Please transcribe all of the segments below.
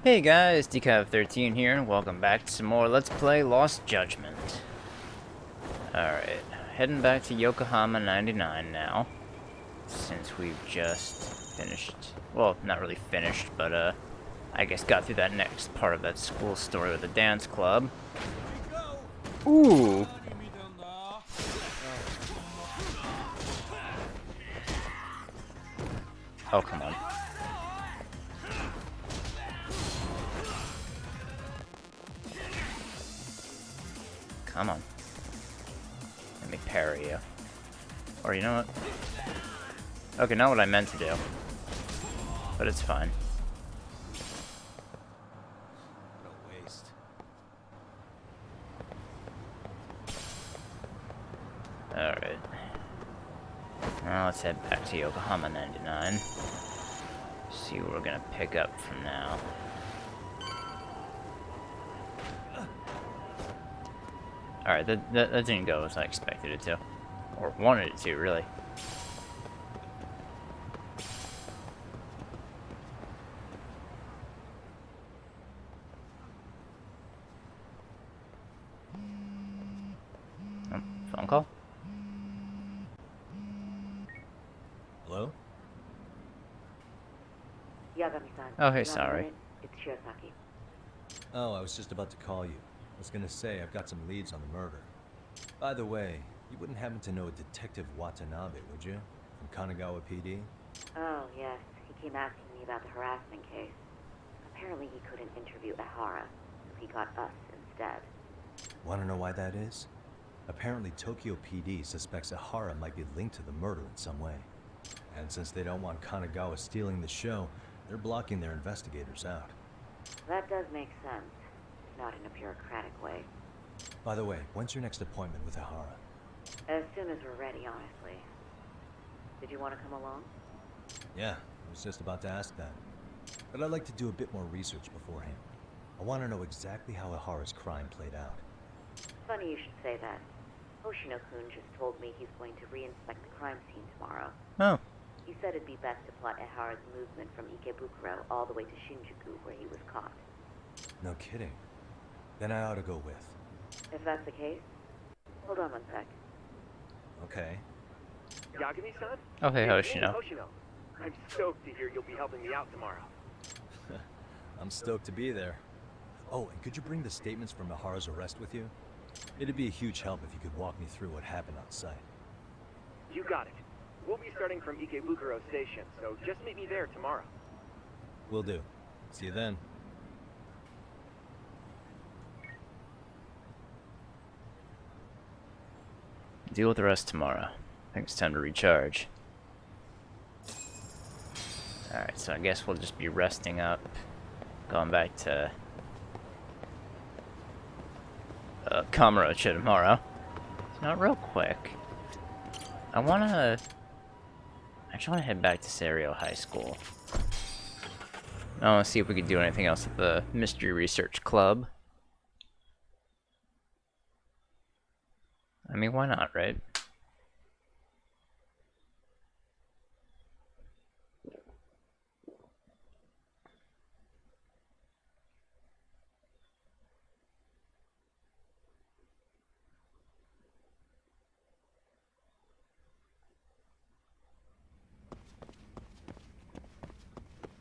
Hey guys, Decav13 here, and welcome back to some more Let's Play Lost Judgment. Alright, heading back to Yokohama 99 now, since we've just finished, well, not really finished, but I guess got through that next part of that school story with the dance club. Ooh! Oh, come on. Come on. Let me parry you. Or you know what? Okay, not what I meant to do. But it's fine. What a waste. Alright. Now let's head back to Yokohama 99. See what we're gonna pick up from now. Alright, that didn't go as I expected it to. Or wanted it to, really. Oh, phone call? Hello? Yagami-san. Oh, hey, you have a sorry. minute? It's Shirosaki. Oh, I was just about to call you. I was gonna say I've got some leads on the murder. By the way, you wouldn't happen to know Detective Watanabe, would you? From Kanagawa PD? Oh, yes. He came asking me about the harassment case. Apparently he couldn't interview Ehara, so he got us instead. Wanna know why that is? Apparently Tokyo PD suspects Ehara might be linked to the murder in some way. And since they don't want Kanagawa stealing the show, they're blocking their investigators out. That does make sense. Not in a bureaucratic way. By the way, when's your next appointment with Ehara? As soon as we're ready, honestly. Did you want to come along? Yeah, I was just about to ask that. But I'd like to do a bit more research beforehand. I want to know exactly how Ehara's crime played out. Funny you should say that. Hoshino-kun just told me he's going to re-inspect the crime scene tomorrow. Oh. He said it'd be best to plot Ehara's movement from Ikebukuro all the way to Shinjuku, where he was caught. No kidding. Then I ought to go with. If that's the case, hold on one sec. Okay. Yagami-san? Oh, hey, Hey, Hoshino. Hoshino. I'm stoked to hear you'll be helping me out tomorrow. I'm stoked to be there. Oh, and could you bring the statements from Ehara's arrest with you? It'd be a huge help if you could walk me through what happened on site. You got it. We'll be starting from Ikebukuro Station, so just meet me there tomorrow. Will do. See you then. Deal with the rest tomorrow. I think it's time to recharge. Alright, so I guess we'll just be resting up. Going back to Kamurocho tomorrow. Now, real quick, I actually wanna head back to Serio High School. I wanna see if we can do anything else at the Mystery Research Club. I mean, why not, right?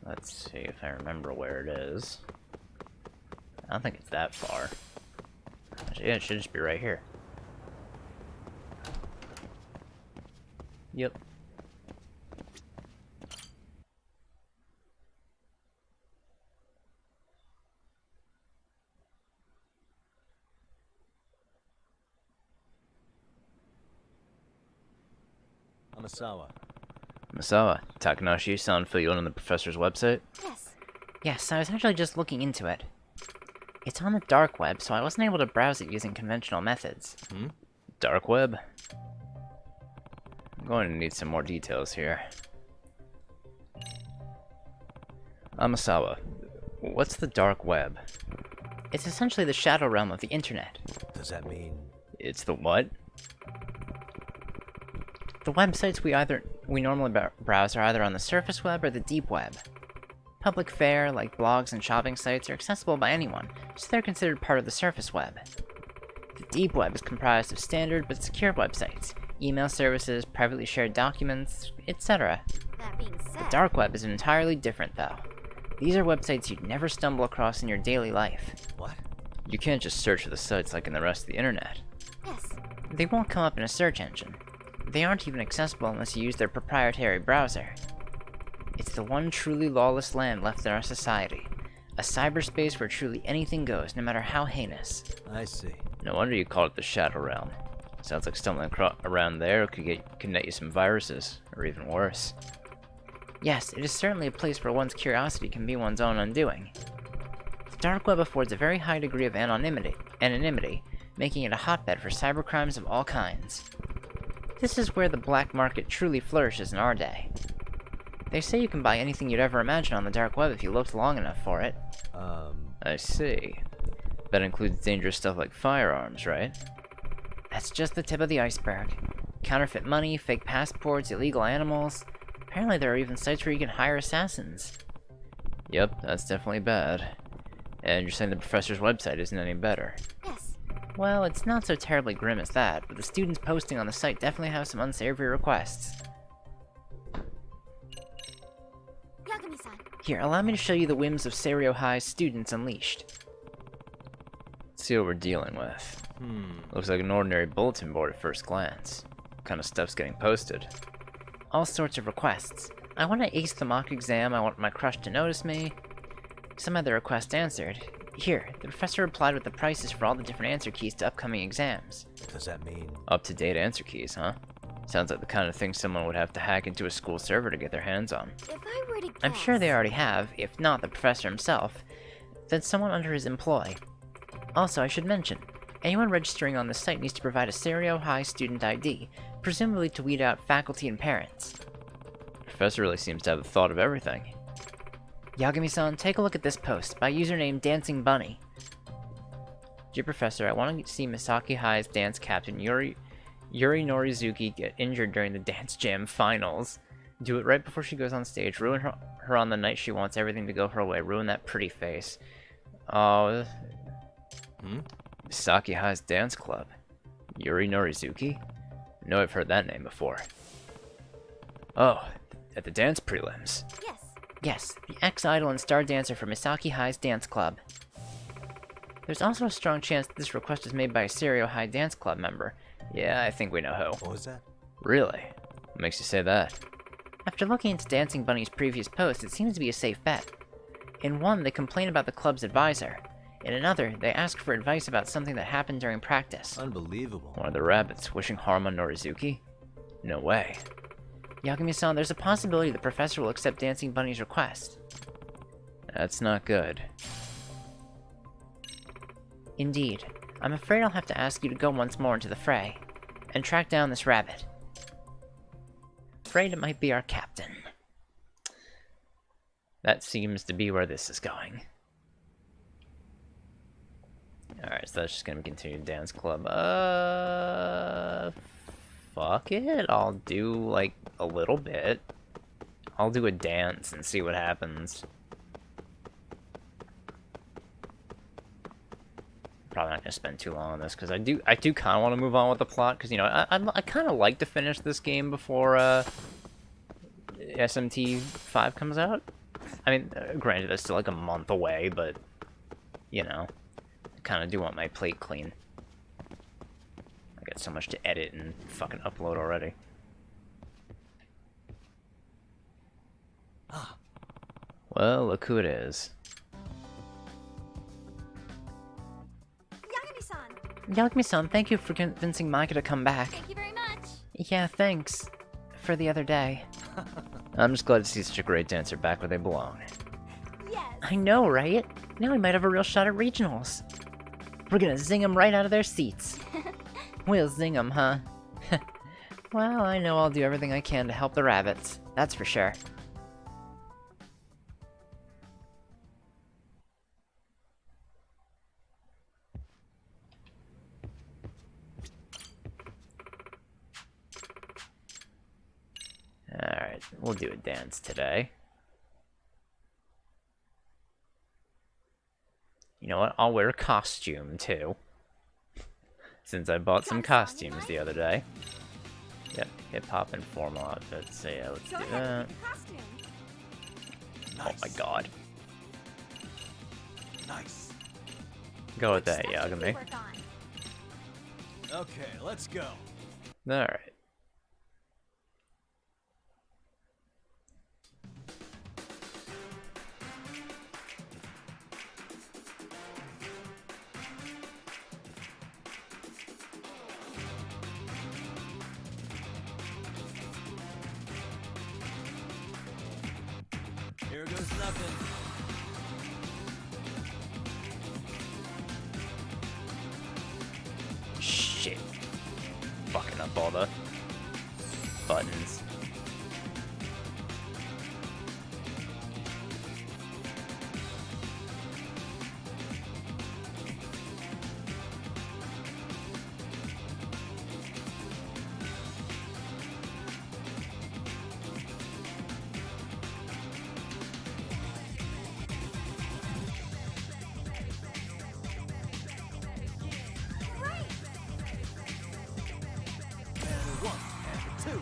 Let's see if I remember where it is. I don't think it's that far. Actually, yeah, it should just be right here. Yep. Amasawa. Masawa, Takanoshi, selling for you on the professor's website? Yes. Yes, I was actually just looking into it. It's on the dark web, so I wasn't able to browse it using conventional methods. Dark web? I'm going to need some more details here. Amasawa, what's the dark web? It's essentially the shadow realm of the internet. Does that mean... It's the what? The websites we normally browse are either on the surface web or the deep web. Public fare, like blogs and shopping sites, are accessible by anyone, so they're considered part of the surface web. The deep web is comprised of standard but secure websites, email services, privately shared documents, etc. That being The said, dark web is entirely different, though. These are websites you'd never stumble across in your daily life. What? You can't just search for the sites like in the rest of the internet. yes, They won't come up in a search engine. They aren't even accessible unless you use their proprietary browser. It's the one truly lawless land left in our society. A cyberspace where truly anything goes, no matter how heinous. I see. No wonder you call it the Shadow Realm. Sounds like stumbling around there could net you some viruses, or even worse. Yes, it is certainly a place where one's curiosity can be one's own undoing. The dark web affords a very high degree of anonymity, making it a hotbed for cybercrimes of all kinds. This is where the black market truly flourishes in our day. They say you can buy anything you'd ever imagine on the dark web if you looked long enough for it. I see. That includes dangerous stuff like firearms, right? That's just the tip of the iceberg. Counterfeit money, fake passports, illegal animals. Apparently there are even sites where you can hire assassins. Yep, that's definitely bad. And you're saying the professor's website isn't any better. yes. Well, it's not so terribly grim as that, but the students posting on the site definitely have some unsavory requests. Yagami-san, Here, allow me to show you the whims of Serio High's students unleashed. Let's see what we're dealing with. Looks like an ordinary bulletin board at first glance. What kind of stuff's getting posted? All sorts of requests. I want to ace the mock exam, I want my crush to notice me. Some of the requests answered. Here, the professor replied with the prices for all the different answer keys to upcoming exams. Does that mean... Up-to-date answer keys, huh? Sounds like the kind of thing someone would have to hack into a school server to get their hands on. if I were to guess... I'm sure they already have, if not the professor himself, then someone under his employ. Also, I should mention, anyone registering on the site needs to provide a Serio High student ID, presumably to weed out faculty and parents. The professor really seems to have the thought of everything. Yagami-san, take a look at this post, by username Dancing Bunny. Dear Professor, I want to see Misaki High's dance captain Yuri Norizuki get injured during the Dance Jam finals. Do it right before she goes on stage. Ruin her on the night she wants everything to go her way. Ruin that pretty face. Oh... Misaki High's dance club. Yuri Norizuki? I know I've heard that name before. Oh, at the dance prelims. Yes. Yes, the ex-idol and star dancer for Misaki High's dance club. There's also a strong chance that this request is made by a Serio High dance club member. Yeah, I think we know who. What was that? Really? What makes you say that? After looking into Dancing Bunny's previous posts, it seems to be a safe bet. In one, they complain about the club's advisor. In another, they ask for advice about something that happened during practice. Unbelievable. One of the rabbits wishing harm on Norizuki? No way. Yagami-san, there's a possibility the professor will accept Dancing Bunny's request. That's not good. Indeed. I'm afraid I'll have to ask you to go once more into the fray, and track down this rabbit. Afraid it might be our captain. That seems to be where this is going. Alright, so that's just gonna be continued dance club. Fuck it. I'll do, like, a little bit. I'll do a dance and see what happens. Probably not gonna spend too long on this, because I do kind of want to move on with the plot, because, you know, I kind of like to finish this game before, SMT 5 comes out. I mean, granted, that's still, like, a month away, but, you know, I kind of do want my plate clean. I got so much to edit and fucking upload already. Well, look who it is. Yagami-san, Yagami-san, thank you for convincing Micah to come back. thank you very much. Yeah, thanks. For the other day. I'm just glad to see such a great dancer back where they belong. Yes. I know, right? Now we might have a real shot at regionals. We're gonna zing them right out of their seats. We'll zing them, huh? Well, I know I'll do everything I can to help the rabbits. That's for sure. Alright, we'll do a dance today. You know what? I'll wear a costume, too. Since I bought some costumes the other day. Yep, hip-hop and formal outfits. So yeah, let's do that. Nice. Oh my god. Nice. Go with that, Yagami. Okay, let's go. Alright. Here goes nothing. Shit. Fucking up all the buttons. And a 1, and a 2.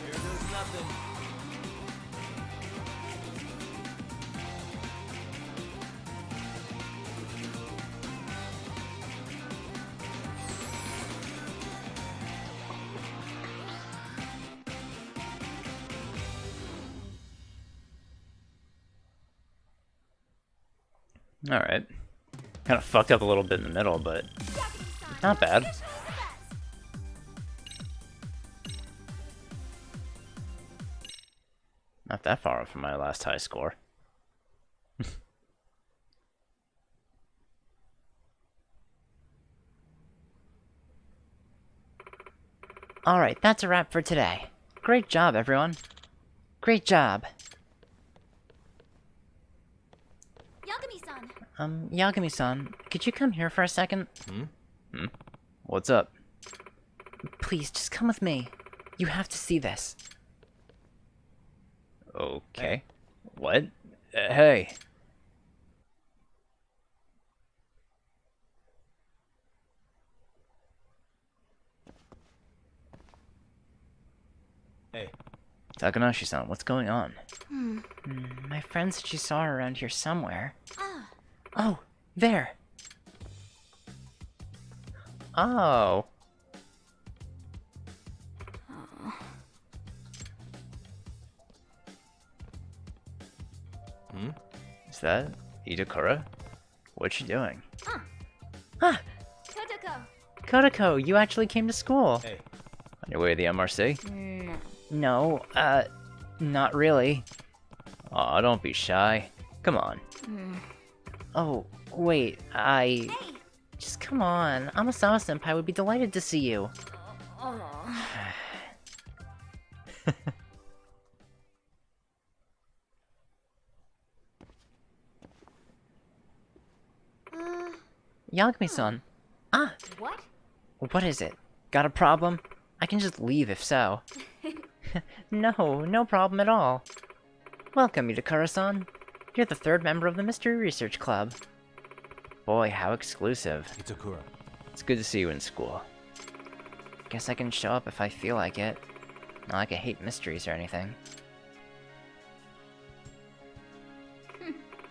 Here goes nothing. Alright. Kind of fucked up a little bit in the middle, but not bad. Not that far off from my last high score. Alright, that's a wrap for today. Great job, everyone. Great job. Yagami-san. Yagami-san, could you come here for a second? What's up? Please, just come with me. You have to see this. Okay. What? Hey. Hey, Takanashi-san, what's going on? My friend said she saw her around here somewhere. Ah, Oh, there. Oh. Is that Ikebukuro? What's she doing? Ah, Totoko. Kodako, you actually came to school. hey. On your way to the MRC? No. No, not really. Aw, don't be shy. Come on. Oh, wait, Hey. Just come on. Amasawa-senpai would be delighted to see you. Oh. Yagami-san. Ah, What? what is it? Got a problem? I can just leave if so. No problem at all. Welcome, Ikebukuro-san. You're the third member of the Mystery Research Club. Boy, how exclusive. Itakura. It's good to see you in school. Guess I can show up if I feel like it. Not like I hate mysteries or anything.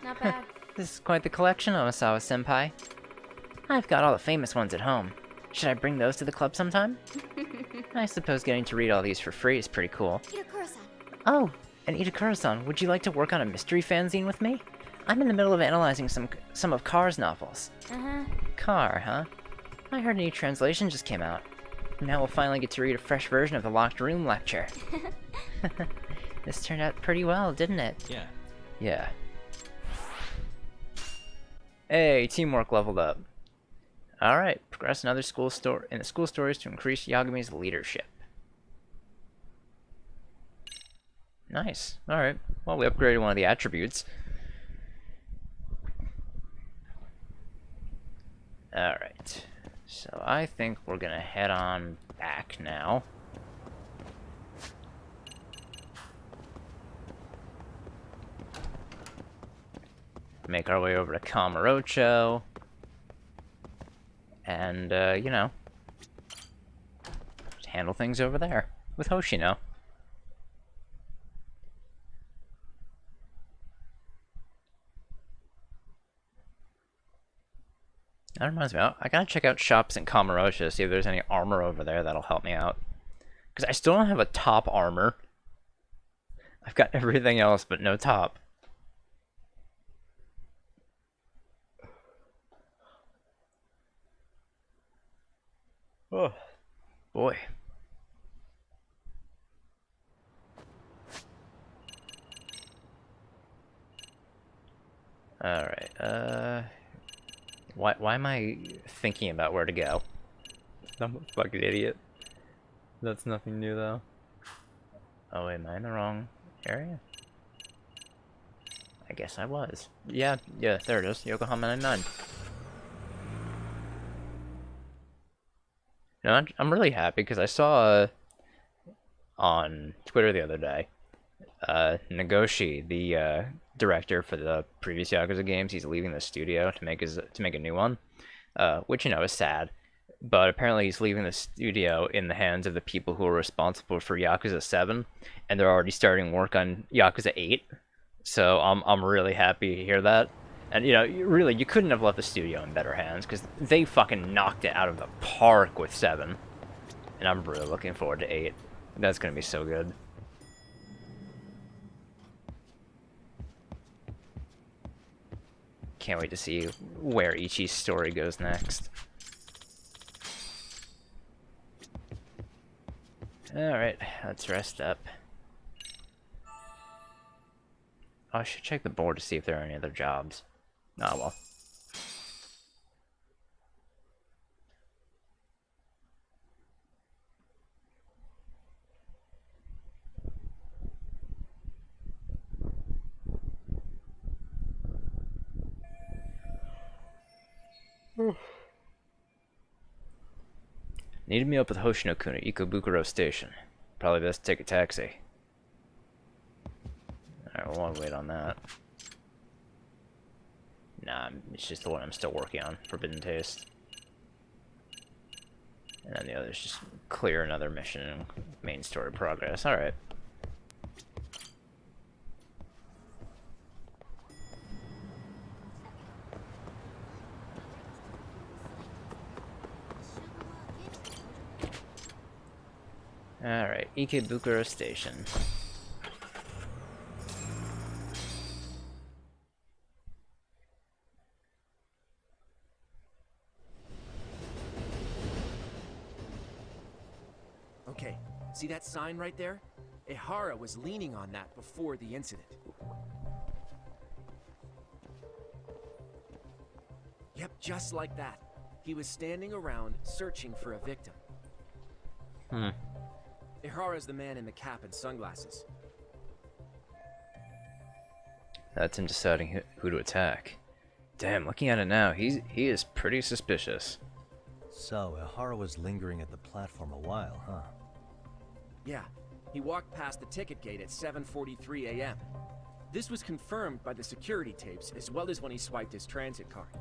Not bad. This is quite the collection, Omasawa-senpai. I've got all the famous ones at home. Should I bring those to the club sometime? I suppose getting to read all these for free is pretty cool. Ikebukuro-san. Oh, and Ikebukuro-san, would you like to work on a mystery fanzine with me? I'm in the middle of analyzing some of Carr's novels. Uh-huh. Carr, huh? I heard a new translation just came out. Now we'll finally get to read a fresh version of the locked room lecture. This turned out pretty well, didn't it? Yeah. Yeah. Hey, teamwork leveled up. Alright, progress in other school stories to increase Yagumi's leadership. Nice. Alright. Well, we upgraded one of the attributes. Alright. So I think we're gonna head on back now. Make our way over to Kamurocho. And, you know, just handle things over there with Hoshino. That reminds me, I gotta check out shops in Kamurocho to see if there's any armor over there that'll help me out. Because I still don't have a top armor. I've got everything else but no top. Oh, boy. Alright, why am I thinking about where to go? I'm a fucking idiot. That's nothing new, though. Oh, wait, am I in the wrong area? I guess I was. Yeah, there it is. Yokohama 99. You know, I'm really happy because I saw on Twitter the other day, Nagoshi, the director for the previous Yakuza games, he's leaving the studio to make a new one, which, you know, is sad. But apparently he's leaving the studio in the hands of the people who are responsible for Yakuza 7, and they're already starting work on Yakuza 8. So I'm really happy to hear that. And, you know, really, you couldn't have left the studio in better hands, because they fucking knocked it out of the park with 7. And I'm really looking forward to 8. That's going to be so good. Can't wait to see where Ichi's story goes next. Alright, let's rest up. Oh, I should check the board to see if there are any other jobs. Oh, well. Need to meet up with Hoshino-kun at Ikebukuro Station. Probably best to take a taxi. Alright, we'll want to wait on that. Nah, it's just the one I'm still working on, Forbidden Taste. And then the other's just clear another mission and main story progress. Alright. Alright, Ikebukuro Station. Okay, see that sign right there? Ehara was leaning on that before the incident. Yep, just like that. He was standing around searching for a victim. Ehara's the man in the cap and sunglasses. That's him deciding who to attack. Damn, looking at it now, he is pretty suspicious. So, Ehara was lingering at the platform a while, huh? Yeah, he walked past the ticket gate at 7:43 a.m. This was confirmed by the security tapes as well as when he swiped his transit card.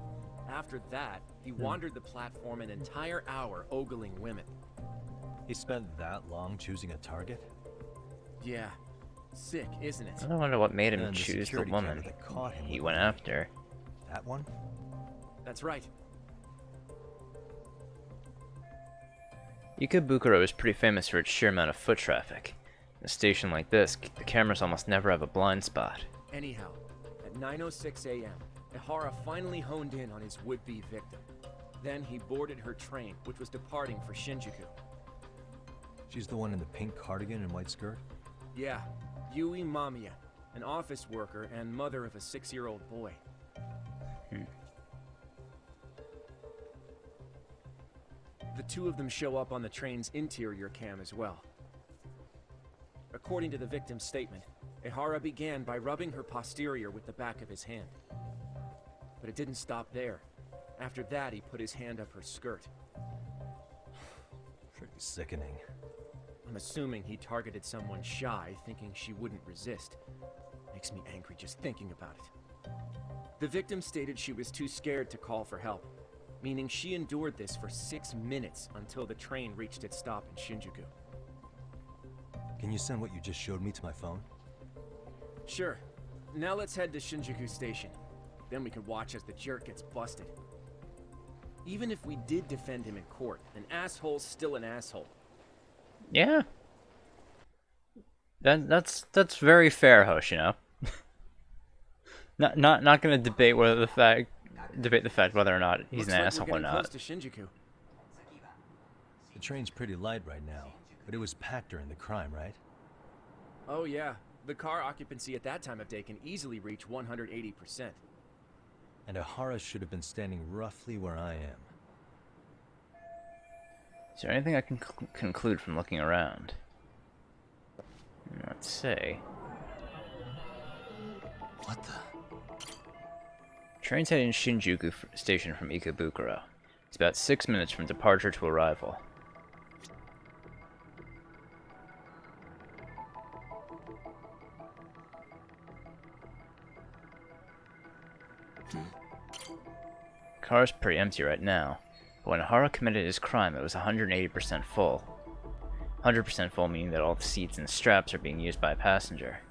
After that, he wandered the platform an entire hour ogling women. He spent that long choosing a target? Yeah, sick, isn't it? I wonder what made him And the choose the security woman camera that caught him he with went it. after. That one? That's right. Ikebukuro is pretty famous for its sheer amount of foot traffic. In a station like this, the cameras almost never have a blind spot. Anyhow, at 9:06 a.m., Ehara finally honed in on his would-be victim. Then he boarded her train, which was departing for Shinjuku. She's the one in the pink cardigan and white skirt? Yeah, Yui Mamiya, an office worker and mother of a 6-year-old boy. The two of them show up on the train's interior cam as well. According to the victim's statement, Ehara began by rubbing her posterior with the back of his hand. But it didn't stop there. After that, he put his hand up her skirt. Pretty sickening. I'm assuming he targeted someone shy, thinking she wouldn't resist. Makes me angry just thinking about it. The victim stated she was too scared to call for help, meaning she endured this for 6 minutes until the train reached its stop in Shinjuku. Can you send what you just showed me to my phone? Sure. Now let's head to Shinjuku Station. Then we can watch as the jerk gets busted. Even if we did defend him in court, an asshole's still an asshole. Yeah. That's very fair, Hoshino. not gonna debate the fact whether or not he's Looks an like asshole we're or getting not. close to Shinjuku. The train's pretty light right now, but it was packed during the crime, right? Oh yeah, the car occupancy at that time of day can easily reach 180%. And Ehara should have been standing roughly where I am. Is there anything I can conclude from looking around? Let's see. What the? Train's heading Shinjuku Station from Ikebukuro. It's about 6 minutes from departure to arrival. Car's pretty empty right now, but when Ehara committed his crime, it was 180% full. 100% full meaning that all the seats and straps are being used by a passenger.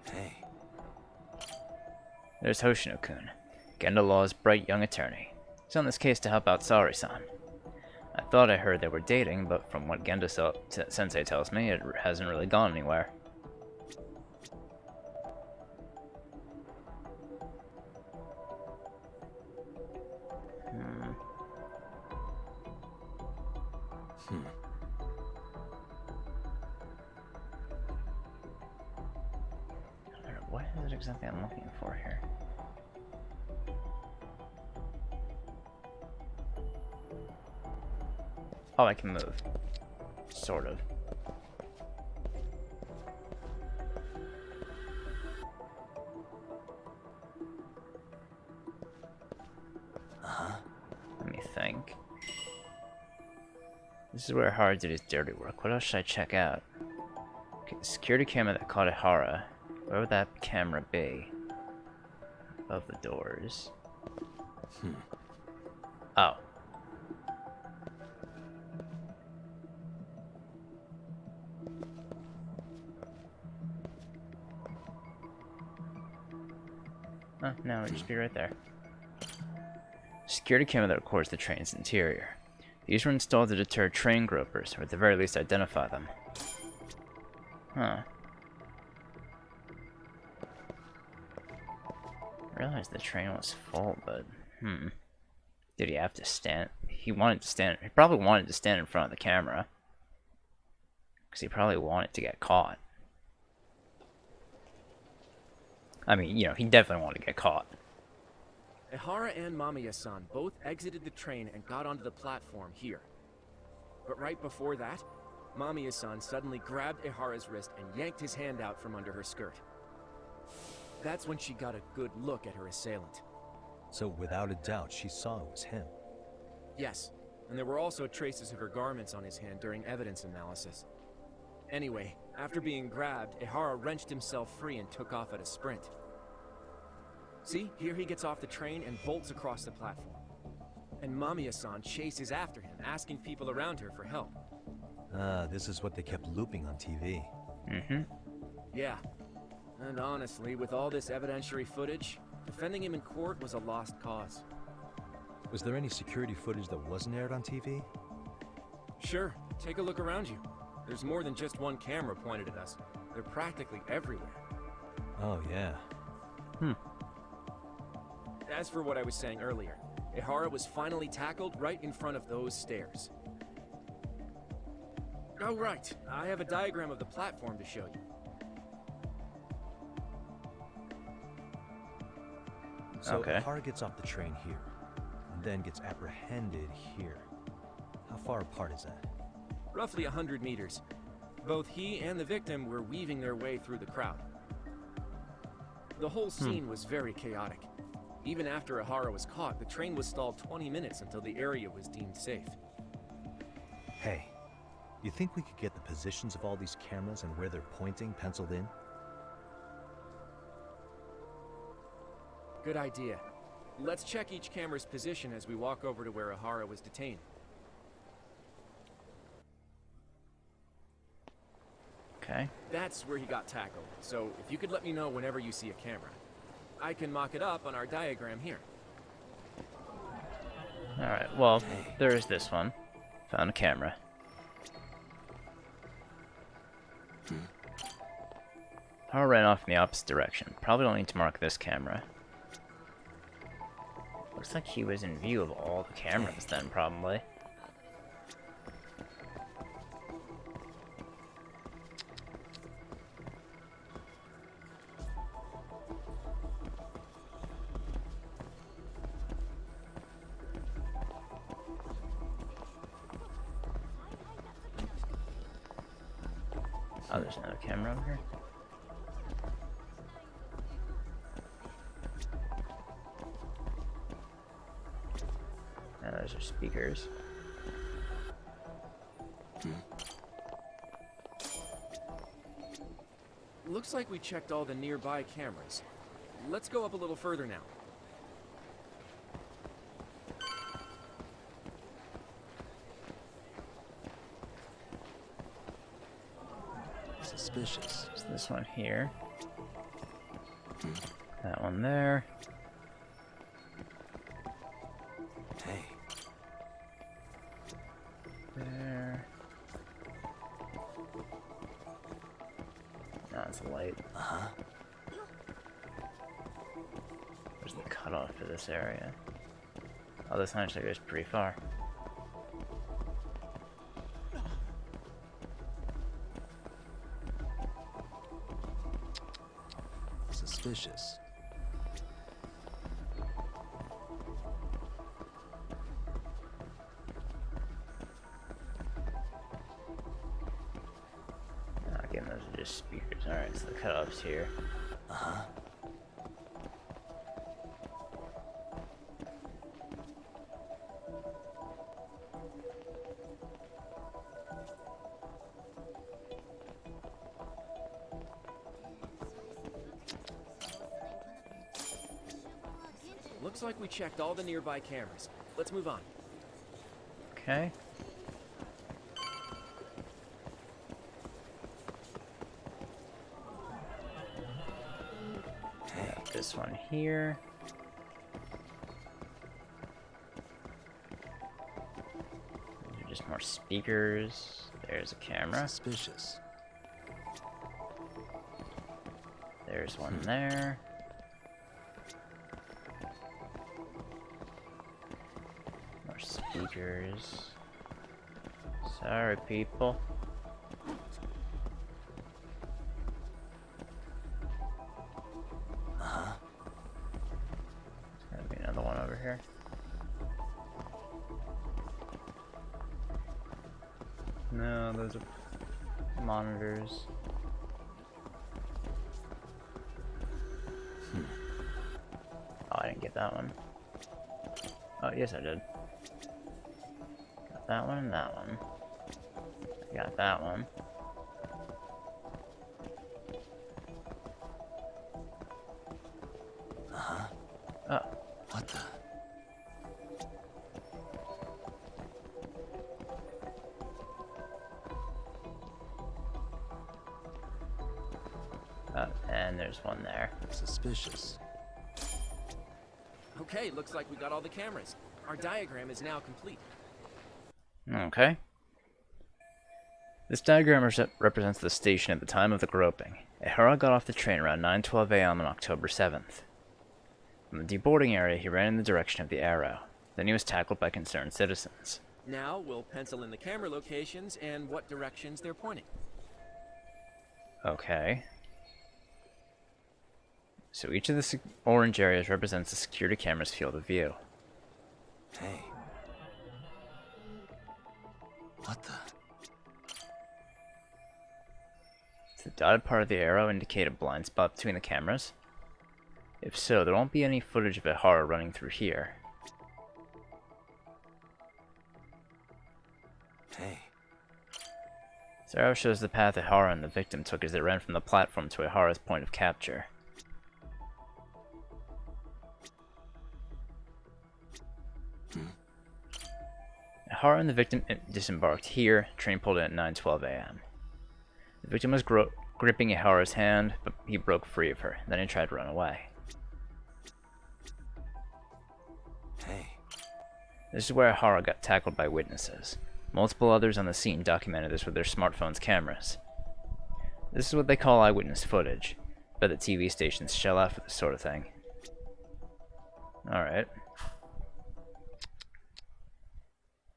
Hey. There's Hoshino-kun, Genda Law's bright young attorney. He's on this case to help out Saori-san. I thought I heard they were dating, but from what Genda-sensei tells me, it hasn't really gone anywhere. What is it exactly I'm looking for here? Oh, I can move. Sort of. Let me think. This is where Ehara did his dirty work. What else should I check out? Okay, the security camera that caught Ehara. Where would that camera be? Above the doors. Oh. Oh, no, it'd just be right there. Security camera that records the train's interior. These were installed to deter train gropers, or at the very least identify them. Huh. I realized the train was full, but did he have to stand? He probably wanted to stand in front of the camera. Because he probably wanted to get caught. I mean, you know, he definitely wanted to get caught. Ehara and Mamiya-san both exited the train and got onto the platform here. But right before that, Mamiya-san suddenly grabbed Ehara's wrist and yanked his hand out from under her skirt. That's when she got a good look at her assailant. So without a doubt, she saw it was him. Yes, and there were also traces of her garments on his hand during evidence analysis. Anyway, after being grabbed, Ehara wrenched himself free and took off at a sprint. See, here he gets off the train and bolts across the platform. And Mamiya-san chases after him, asking people around her for help. Ah, this is what they kept looping on TV. Yeah. And honestly, with all this evidentiary footage, defending him in court was a lost cause. Was there any security footage that wasn't aired on TV? Sure, take a look around you. There's more than just one camera pointed at us. They're practically everywhere. Oh, yeah. As for what I was saying earlier, Ehara was finally tackled right in front of those stairs. Oh, right. I have a diagram of the platform to show you. So Okay. Ehara gets off the train here, and then gets apprehended here. How far apart is that? Roughly 100 meters. Both he and the victim were weaving their way through the crowd. The whole scene was very chaotic. Even after Ehara was caught, the train was stalled 20 minutes until the area was deemed safe. Hey, you think we could get the positions of all these cameras and where they're pointing penciled in? Good idea. Let's check each camera's position as we walk over to where Ehara was detained. Okay. That's where he got tackled, so if you could let me know whenever you see a camera. I can mock it up on our diagram here. Alright, well, there's this one. Found a camera. Power ran off in the opposite direction. Probably don't need to mark this camera. Looks like he was in view of all the cameras then, probably. Oh, there's another camera over here. Now those are speakers. Looks like we checked all the nearby cameras. Let's go up a little further now. Suspicious. There's this one here. That one there. Hey. There. No, it's a light. Uh-huh. There's the cutoff for this area. Oh, this actually goes pretty far. Suspicious. Again, those are just speakers. Alright, so the cutoff's here. Uh-huh. Looks like we checked all the nearby cameras. Let's move on. Okay. Got this one here. These are just more speakers. There's a camera. Suspicious. There's one there. More speakers. Sorry, people. Uh-huh. There's gotta be another one over here. No, those are monitors. Oh, I didn't get that one. Oh, yes, I did. Got that one and that one. I got that one. Uh-huh. Oh, What the? and there's one there. Suspicious. Okay, looks like we got all the cameras. Our diagram is now complete. Okay. This diagram represents the station at the time of the groping. Ehara got off the train around 9:12 a.m. on October 7th. From the deboarding area, he ran in the direction of the arrow. Then he was tackled by concerned citizens. Now we'll pencil in the camera locations and what directions they're pointing. Okay. So each of the orange areas represents the security camera's field of view. Hey. What the? Does the dotted part of the arrow indicate a blind spot between the cameras? If so, there won't be any footage of Ehara running through here. Hey. This arrow shows the path Ehara and the victim took as they ran from the platform to Ehara's point of capture. Ehara and the victim disembarked here. Train pulled in at 9:12 a.m. The victim was gripping Ehara's hand, but he broke free of her. Then he tried to run away. Hey. This is where Ehara got tackled by witnesses. Multiple others on the scene documented this with their smartphones' cameras. This is what they call eyewitness footage, but the TV stations shell out for this sort of thing. Alright.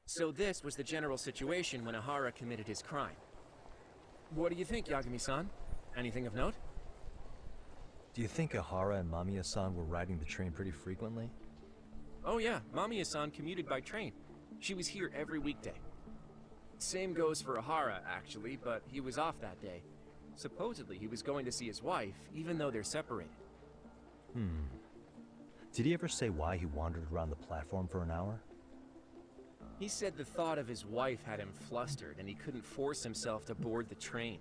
So this was the general situation when Ehara committed his crime. What do you think, Yagami-san? Anything of note? Do you think Ehara and Mamiya-san were riding the train pretty frequently? Oh yeah, Mamiya-san commuted by train. She was here every weekday. Same goes for Ehara, actually, but he was off that day. Supposedly he was going to see his wife, even though they're separated. Did he ever say why he wandered around the platform for an hour? He said the thought of his wife had him flustered and he couldn't force himself to board the train.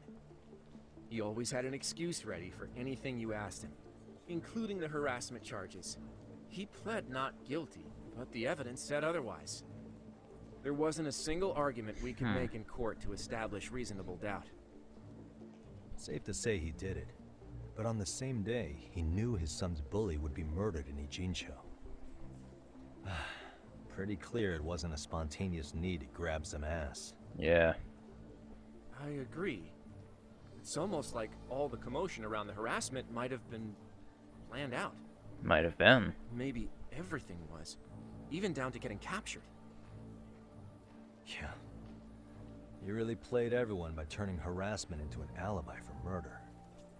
He always had an excuse ready for anything you asked him, including the harassment charges. He pled not guilty, but the evidence said otherwise. There wasn't a single argument we could make in court to establish reasonable doubt. Safe to say he did it. But on the same day, he knew his son's bully would be murdered in Ijincho. Pretty clear it wasn't a spontaneous need to grab some ass. Yeah. I agree. It's almost like all the commotion around the harassment might have been planned out. Might have been. Maybe everything was, even down to getting captured. Yeah. You really played everyone by turning harassment into an alibi for murder.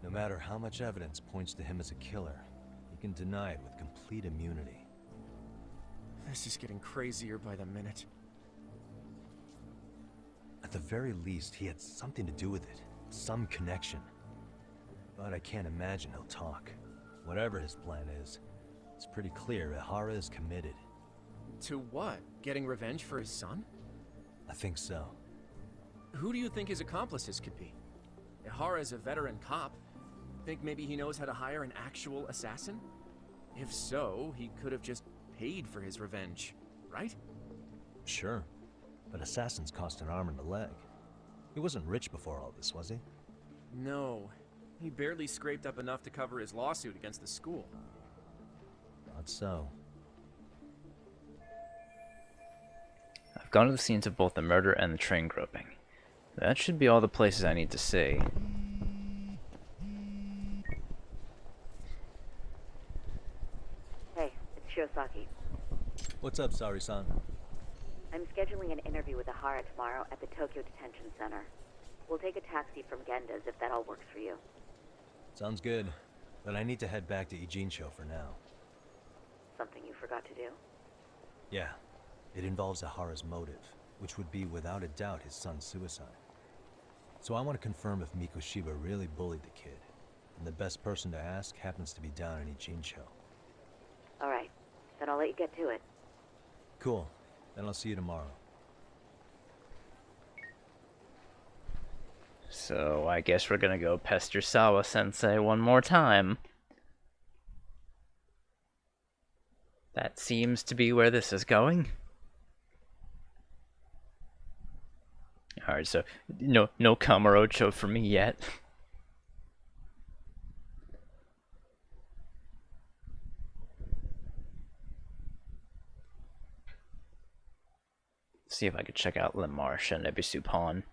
No matter how much evidence points to him as a killer, he can deny it with complete immunity. This is getting crazier by the minute. At the very least, he had something to do with it. Some connection. But I can't imagine he'll talk. Whatever his plan is, it's pretty clear Ehara is committed. To what? Getting revenge for his son? I think so. Who do you think his accomplices could be? Ehara is a veteran cop. Think maybe he knows how to hire an actual assassin? If so, he could have just paid for his revenge, right? Sure. But assassins cost an arm and a leg. He wasn't rich before all this, was he? No. He barely scraped up enough to cover his lawsuit against the school. Not so. I've gone to the scenes of both the murder and the train groping. That should be all the places I need to see. Hey, it's Shirosaki. What's up, Sari-san? I'm scheduling an interview with Ehara tomorrow at the Tokyo Detention Center. We'll take a taxi from Genda's if that all works for you. Sounds good. But I need to head back to Ijincho for now. Something you forgot to do? Yeah. It involves Ehara's motive, which would be without a doubt his son's suicide. So I want to confirm if Mikoshiba really bullied the kid. And the best person to ask happens to be down in Ijincho. Alright, then I'll let you get to it. Cool. Then I'll see you tomorrow. So I guess we're gonna go pester Sawa-sensei one more time. That seems to be where this is going. Alright, so no Kamurocho for me yet. see if I could check out Le Marche and Ebisu Pond.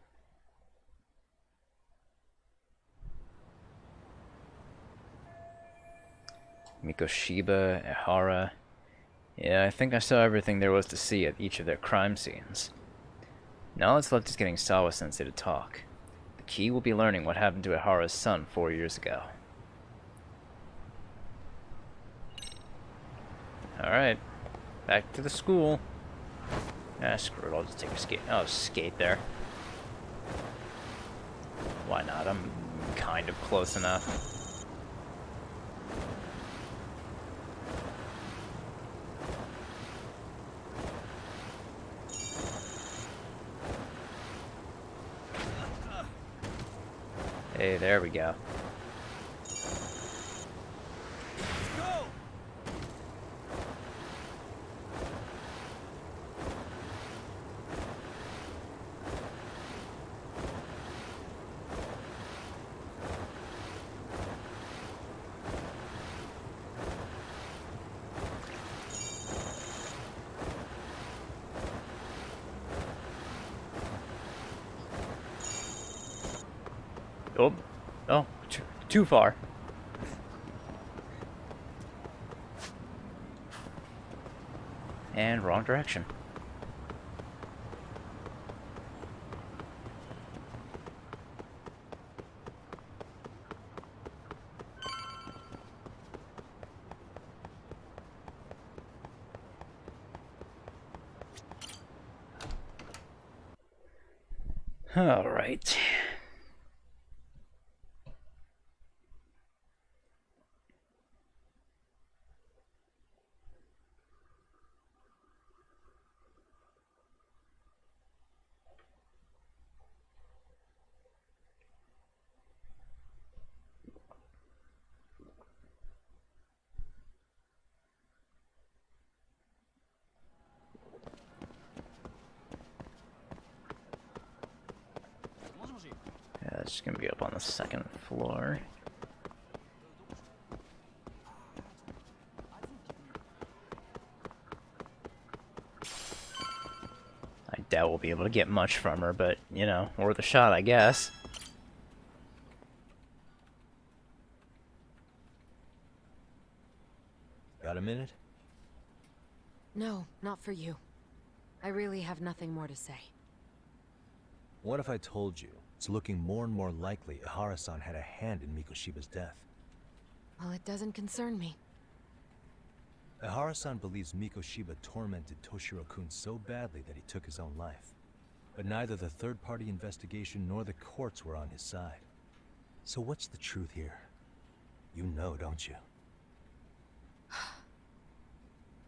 Mikoshiba, Ehara. Yeah, I think I saw everything there was to see at each of their crime scenes. Now what's left is getting Sawa-sensei to talk. The key will be learning what happened to Ehara's son 4 years ago. Alright, back to the school. Ah, screw it, I'll just take a skate. I'll skate there. Why not? I'm kind of close enough. Hey, there we go. Oh, oh, too far. And wrong direction. All right. Yeah, it's just gonna be up on the second floor. I doubt we'll be able to get much from her, but, you know, worth a shot, I guess. Got a minute? No, not for you. I really have nothing more to say. What if I told you it's looking more and more likely Ehara-san had a hand in Mikoshiba's death? Well, it doesn't concern me. Ehara-san believes Mikoshiba tormented Toshiro-kun so badly that he took his own life. But neither the third-party investigation nor the courts were on his side. So what's the truth here? You know, don't you?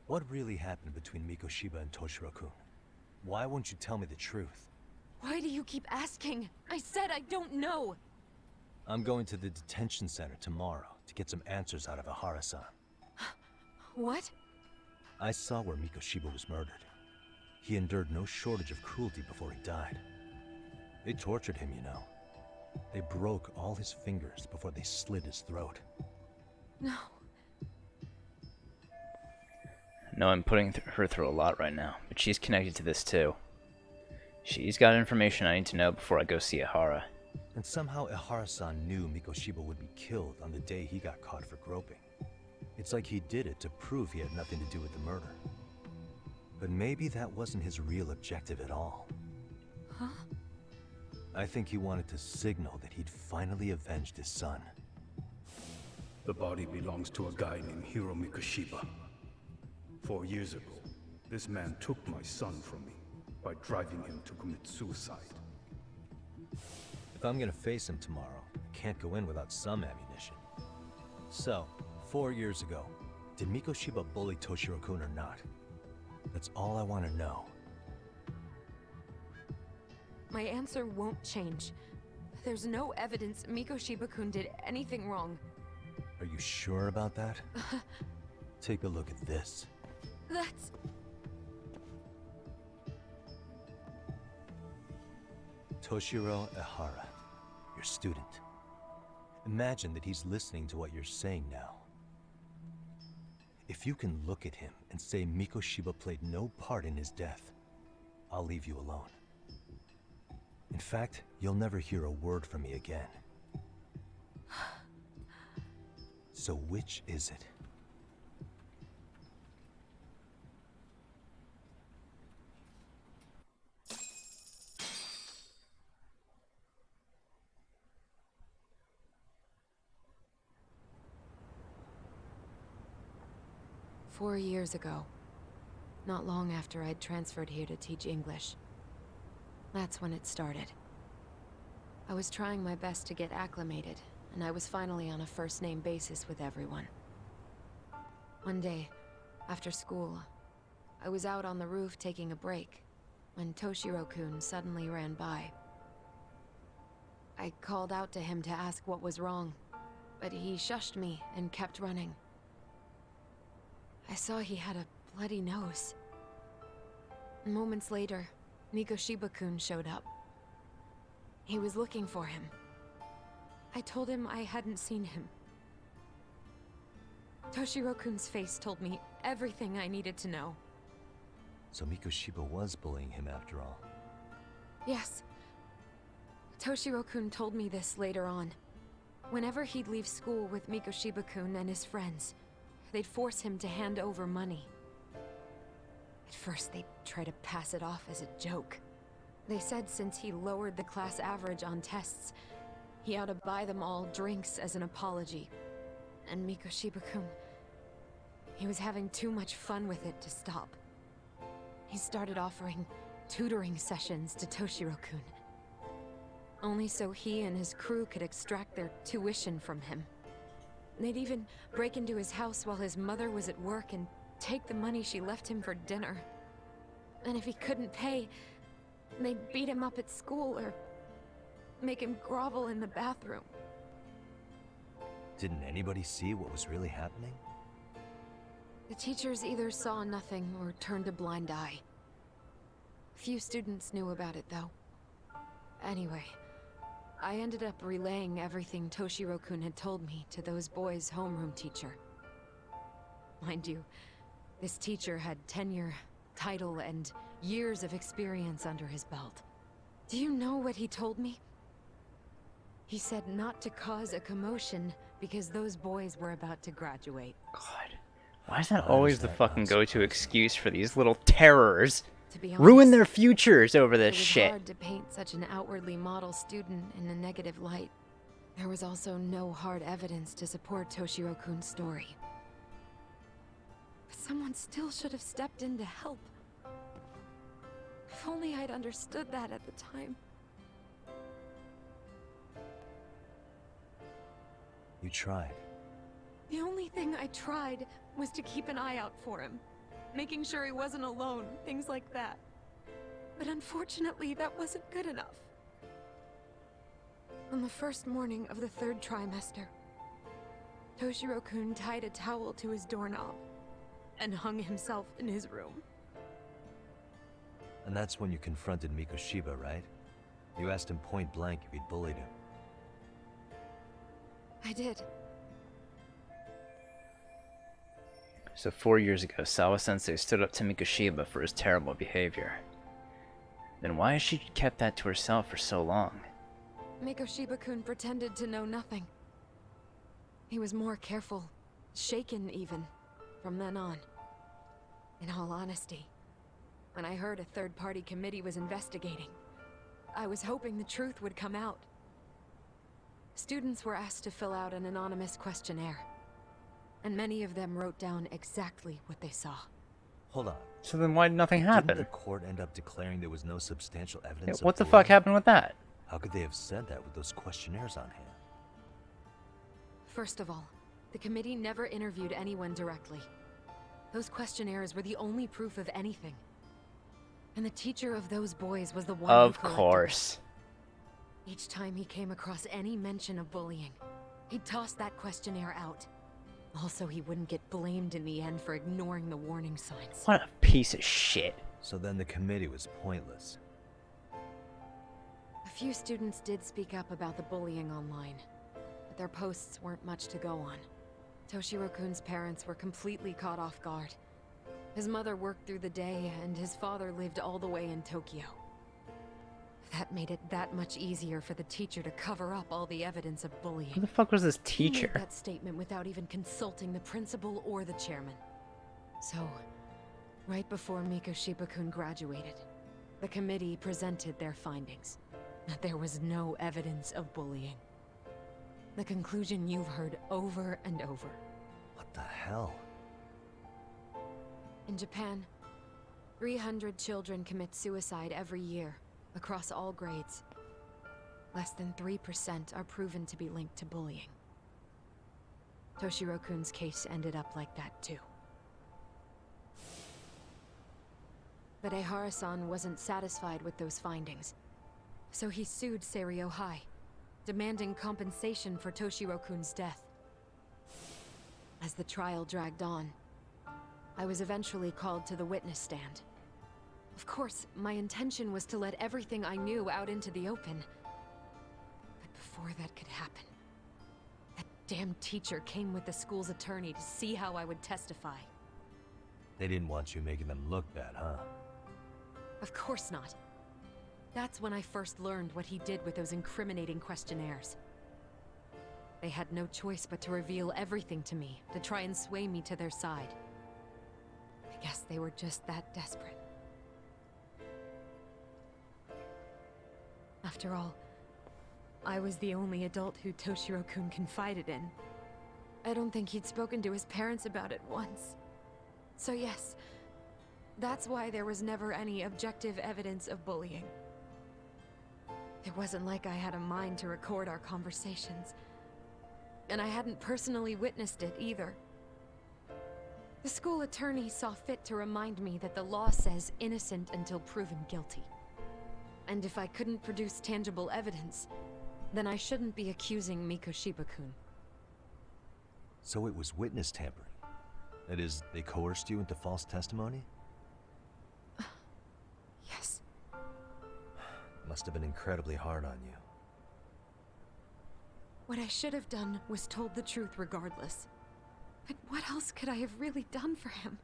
What really happened between Mikoshiba and Toshiro-kun? Why won't you tell me the truth? Why do you keep asking? I said I don't know! I'm going to the detention center tomorrow to get some answers out of Ehara-san. What? I saw where Mikoshiba was murdered. He endured no shortage of cruelty before he died. They tortured him, you know. They broke all his fingers before they slit his throat. No. No, I'm putting her through a lot right now, but she's connected to this too. She's got information I need to know before I go see Ehara. And somehow Ehara-san knew Mikoshiba would be killed on the day he got caught for groping. It's like he did it to prove he had nothing to do with the murder. But maybe that wasn't his real objective at all. Huh? I think he wanted to signal that he'd finally avenged his son. The body belongs to a guy named Hiro Mikoshiba. 4 years ago, this man took my son from me by driving him to commit suicide. If I'm gonna face him tomorrow, I can't go in without some ammunition. So, 4 years ago, did Mikoshiba bully Toshiro-kun or not? That's all I want to know. My answer won't change. There's no evidence Mikoshiba-kun did anything wrong. Are you sure about that? Take a look at this. That's... Toshiro Ehara, your student. Imagine that he's listening to what you're saying now. If you can look at him and say Mikoshiba played no part in his death, I'll leave you alone. In fact, you'll never hear a word from me again. So which is it? "4 years ago, not long after I'd transferred here to teach English. That's when it started. I was trying my best to get acclimated, and I was finally on a first-name basis with everyone. One day, after school, I was out on the roof taking a break, when Toshiro-kun suddenly ran by. I called out to him to ask what was wrong, but he shushed me and kept running. I saw he had a bloody nose. Moments later, Mikoshiba-kun showed up. He was looking for him. I told him I hadn't seen him. Toshiro-kun's face told me everything I needed to know. So Mikoshiba was bullying him after all. Yes. Toshiro-kun told me this later on. Whenever he'd leave school with Mikoshiba-kun and his friends, they'd force him to hand over money. At first, they'd try to pass it off as a joke. They said since he lowered the class average on tests, he ought to buy them all drinks as an apology. And Mikoshiba-kun, he was having too much fun with it to stop. He started offering tutoring sessions to Toshiro-kun. Only so he and his crew could extract their tuition from him. They'd even break into his house while his mother was at work and take the money she left him for dinner. And if he couldn't pay, they'd beat him up at school or make him grovel in the bathroom. Didn't anybody see what was really happening? The teachers either saw nothing or turned a blind eye. Few students knew about it, though. Anyway, I ended up relaying everything Toshiro-kun had told me to those boys' homeroom teacher. Mind you, this teacher had tenure, title, and years of experience under his belt. Do you know what he told me? He said not to cause a commotion because those boys were about to graduate. God. Why is that Why always is the that fucking not go-to surprising? excuse for these little terrors? To be Ruin honest, their futures over it this was shit. hard to paint such an outwardly model student in a negative light. There was also no hard evidence to support Toshiro-kun's story. But someone still should have stepped in to help. If only I'd understood that at the time. You tried. The only thing I tried was to keep an eye out for him. Making sure he wasn't alone, things like that. But unfortunately, that wasn't good enough. On the first morning of the 3rd trimester, Toshiro-kun tied a towel to his doorknob and hung himself in his room. And that's when you confronted Mikoshiba, right? You asked him point blank if he'd bullied him. I did. So 4 years ago, Sawa-sensei stood up to Mikoshiba for his terrible behavior. Then why has she kept that to herself for so long? Mikoshiba-kun pretended to know nothing. He was more careful, shaken even, from then on. In all honesty, when I heard a third-party committee was investigating, I was hoping the truth would come out. Students were asked to fill out an anonymous questionnaire, and many of them wrote down exactly what they saw. Hold on. So then why did nothing Didn't happen? the court end up declaring there was no substantial Yeah, evidence of what the bullying? fuck happened with that? How could they have said that with those questionnaires on hand? First of all, the committee never interviewed anyone directly. Those questionnaires were the only proof of anything. And the teacher of those boys was the one who Of collected course. them. Each time he came across any mention of bullying, he'd toss that questionnaire out. Also, he wouldn't get blamed in the end for ignoring the warning signs. What a piece of shit. So then the committee was pointless. A few students did speak up about the bullying online, but their posts weren't much to go on. Toshiro-kun's parents were completely caught off guard. His mother worked through the day, and his father lived all the way in Tokyo. That made it that much easier for the teacher to cover up all the evidence of bullying. Who the fuck was this He teacher? made that statement without even consulting the principal or the chairman. So, right before Mikoshiba-kun graduated, the committee presented their findings. That there was no evidence of bullying. The conclusion you've heard over and over. What the hell? In Japan, 300 children commit suicide every year, across all grades. Less than 3% are proven to be linked to bullying. Toshiro-kun's case ended up like that too. But Ehara-san wasn't satisfied with those findings, so he sued Seiryo High, demanding compensation for Toshiro-kun's death. As the trial dragged on, I was eventually called to the witness stand. Of course, my intention was to let everything I knew out into the open. But before that could happen, that damn teacher came with the school's attorney to see how I would testify. They didn't want you making them look bad, huh? Of course not. That's when I first learned what he did with those incriminating questionnaires. They had no choice but to reveal everything to me, to try and sway me to their side. I guess they were just that desperate. After all, I was the only adult who Toshiro-kun confided in. I don't think he'd spoken to his parents about it once. So yes, that's why there was never any objective evidence of bullying. It wasn't like I had a mind to record our conversations. And I hadn't personally witnessed it either. The school attorney saw fit to remind me that the law says innocent until proven guilty. And if I couldn't produce tangible evidence, then I shouldn't be accusing Mikoshiba-kun. So it was witness tampering. That is, they coerced you into false testimony? Yes. Must have been incredibly hard on you. What I should have done was told the truth regardless. But what else could I have really done for him?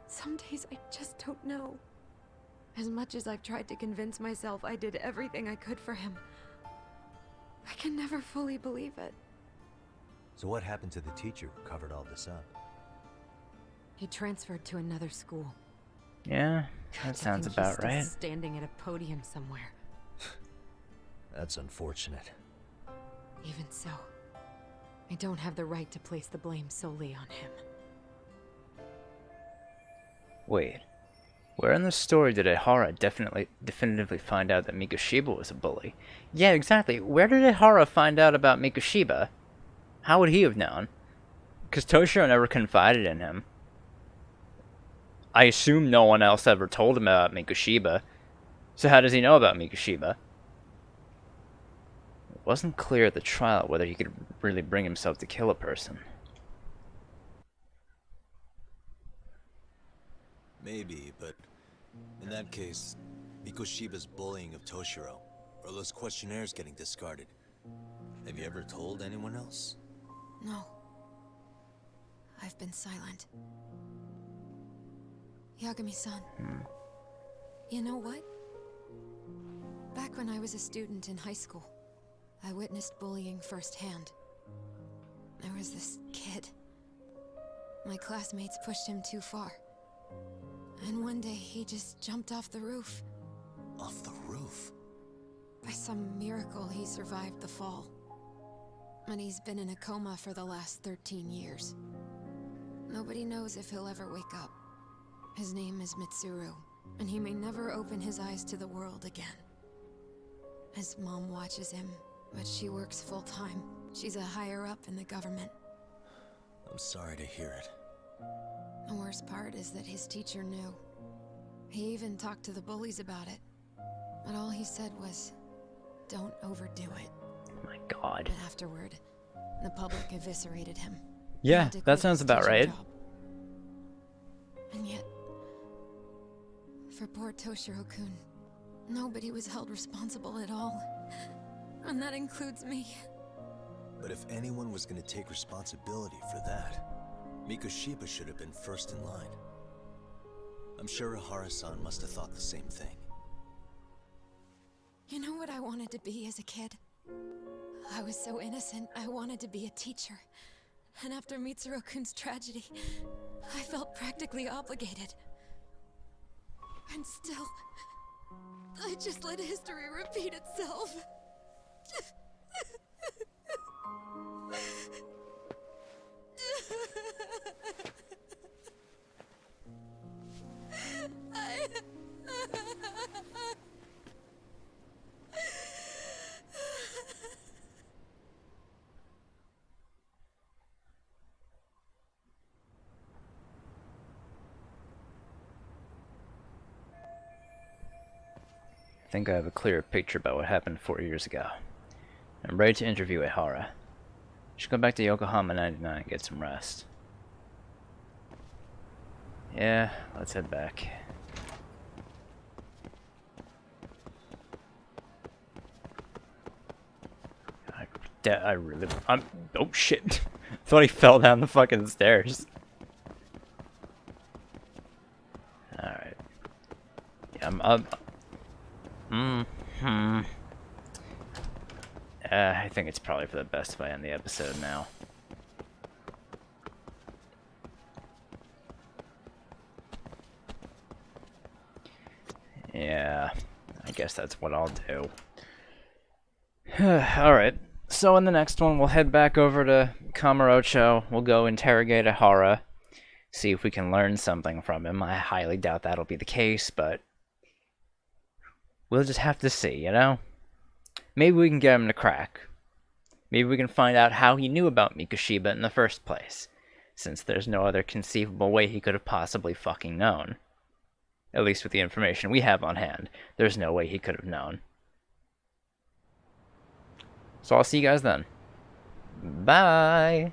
Some days I just don't know. As much as I've tried to convince myself I did everything I could for him, I can never fully believe it. So what happened to the teacher who covered all this up? He transferred to another school. Yeah, that I sounds think about he's still right. standing at a podium somewhere. That's unfortunate. Even so, I don't have the right to place the blame solely on him. Wait, where in the story did Ehara definitively find out that Mikoshiba was a bully? Yeah, exactly. Where did Ehara find out about Mikoshiba? How would he have known? Because Toshiro never confided in him. I assume no one else ever told him about Mikoshiba. So how does he know about Mikoshiba? It wasn't clear at the trial whether he could really bring himself to kill a person. Maybe, but in that case, Mikoshiba's bullying of Toshiro, or those questionnaires getting discarded. Have you ever told anyone else? No. I've been silent. Yagami-san. You know what? Back when I was a student in high school, I witnessed bullying firsthand. There was this kid. My classmates pushed him too far. And one day he just jumped off the roof. Off the roof? By some miracle, he survived the fall. And he's been in a coma for the last 13 years. Nobody knows if he'll ever wake up. His name is Mitsuru, and he may never open his eyes to the world again. His mom watches him, but she works full-time. She's a higher-up in the government. I'm sorry to hear it. The worst part is that his teacher knew. He even talked to the bullies about it. But all he said was, don't overdo it. Oh my god. But afterward, the public eviscerated him. Yeah, He had to that quit sounds his about teaching right. job. And yet, for poor Toshiro-kun, nobody was held responsible at all. And that includes me. But if anyone was going to take responsibility for that, Mikoshiba should have been first in line. I'm sure Ehara-san must have thought the same thing. You know what I wanted to be as a kid? I was so innocent, I wanted to be a teacher. And after Mitsuru-kun's tragedy, I felt practically obligated. And still, I just let history repeat itself. I think I have a clearer picture about what happened 4 years ago. I'm ready to interview Ehara. Should go back to Yokohama 99 and get some rest. Yeah, let's head back. Oh shit. Thought he fell down the fucking stairs. Alright. Yeah, I'm up. I think it's probably for the best if I end the episode now. Yeah, I guess that's what I'll do. Alright, so in the next one we'll head back over to Kamurocho. We'll go interrogate Ehara. See if we can learn something from him. I highly doubt that'll be the case, but we'll just have to see, you know? Maybe we can get him to crack. Maybe we can find out how he knew about Mikoshiba in the first place, since there's no other conceivable way he could have possibly fucking known. At least with the information we have on hand, there's no way he could have known. So I'll see you guys then. Bye!